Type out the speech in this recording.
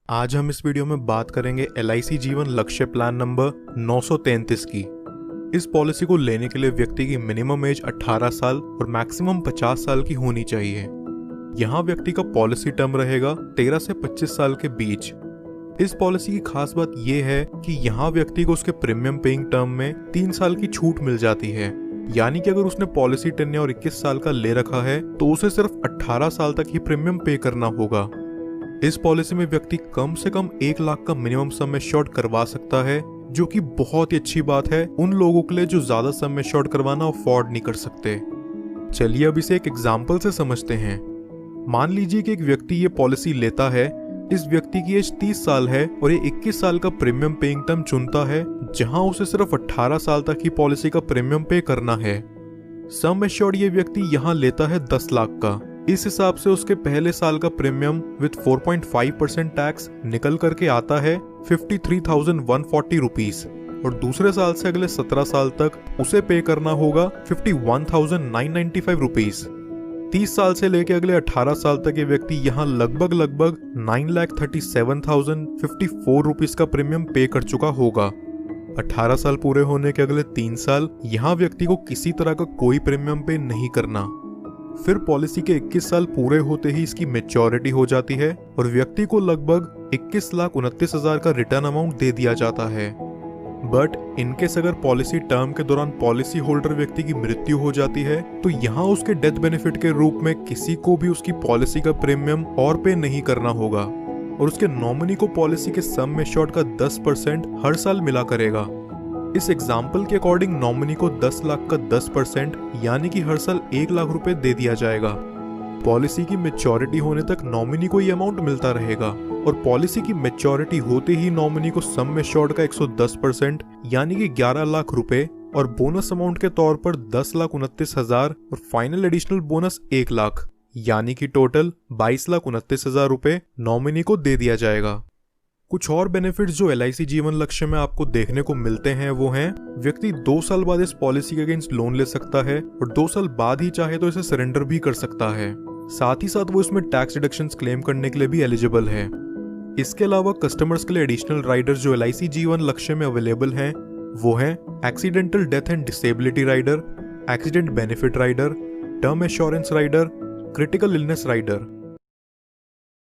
आज हम इस वीडियो में बात करेंगे LIC जीवन लक्ष्य प्लान नंबर 933 की। इस पॉलिसी को लेने के लिए व्यक्ति की मिनिमम एज 18 साल और मैक्सिमम 50 साल की होनी चाहिए। यहाँ व्यक्ति का पॉलिसी टर्म रहेगा 13 से 25 साल के बीच। इस पॉलिसी की खास बात यह है कि यहाँ व्यक्ति को उसके प्रीमियम पेइंग टर्म में 3 साल की छूट मिल जाती है। यानी कि अगर उसने पॉलिसी टेन्योर 21 साल का ले रखा है तो उसे सिर्फ 18 साल तक ही प्रीमियम पे करना होगा। इस पॉलिसी में व्यक्ति कम से कम 1 लाख का मिनिमम सम एश्योर्ड करवा सकता है, जो कि बहुत ही अच्छी बात है उन लोगों के लिए जो ज्यादा सम एश्योर्ड करवाना अफोर्ड नहीं कर सकते। चलिए अब इसे एक एग्जाम्पल से समझते हैं। मान लीजिए कि एक व्यक्ति ये पॉलिसी लेता है। इस व्यक्ति की एज 30 साल है और ये 21 साल का प्रीमियम पेइंग टर्म चुनता है, जहां उसे सिर्फ 18 साल तक ही पॉलिसी का प्रीमियम पे करना है। सम एश्योर्ड ये व्यक्ति यहाँ लेता है 10 लाख का। इस हिसाब से उसके पहले साल का प्रीमियम विद 4.5% टैक्स निकल करके आता है 53,140 रुपीज और दूसरे साल से अगले 17 साल तक उसे पे करना होगा 51,995 रुपीज। 30 साल से लेके अगले 18 साल तक ये व्यक्ति यहाँ लगभग 9,37,054 रुपीज का प्रीमियम पे कर चुका होगा। 18 साल पूरे होने के अगले 3 साल यहाँ व्यक्ति को किसी तरह का कोई प्रीमियम पे नहीं करना। फिर पॉलिसी के 21 साल पूरे होते ही इसकी मैच्योरिटी हो जाती है और व्यक्ति को लगभग 21,29,000 का रिटर्न अमाउंट दे दिया जाता है। बट इनकेस अगर पॉलिसी टर्म के दौरान पॉलिसी होल्डर व्यक्ति की मृत्यु हो जाती है तो यहाँ उसके डेथ बेनिफिट के रूप में किसी को भी उसकी पॉलिसी का प्रीमियम और पे नहीं करना होगा और उसके नॉमिनी को पॉलिसी के सम एश्योर्ड का 10% हर साल मिला करेगा। इस एग्जाम्पल के अकॉर्डिंग नॉमिनी को 10 लाख का 10% यानी कि हर साल 1 लाख रुपए दे दिया जाएगा। पॉलिसी की मैच्योरिटी होने तक नॉमिनी को ये अमाउंट मिलता रहेगा और पॉलिसी की मैच्योरिटी होते ही नॉमिनी को सम एश्योर्ड का 110% यानी कि 11 लाख रुपए और बोनस अमाउंट के तौर पर 10,29,000 और फाइनल एडिशनल बोनस 1 लाख यानी कि टोटल 22,29,000 रुपए नॉमिनी को दे दिया जाएगा। कुछ और बेनिफिट्स जो LIC जीवन लक्ष्य में आपको देखने को मिलते हैं वो हैं, व्यक्ति 2 साल बाद इस पॉलिसी के अगेंस्ट लोन ले सकता है और 2 साल बाद ही चाहे तो इसे सरेंडर भी कर सकता है। साथ ही साथ वो इसमें टैक्स डिडक्शंस क्लेम करने के लिए भी एलिजिबल है। इसके अलावा कस्टमर्स के लिए एडिशनल राइडर्स जो LIC जीवन लक्ष्य में अवेलेबल हैं वो हैं accidental death and disability rider, accident benefit rider, term assurance rider, critical illness rider.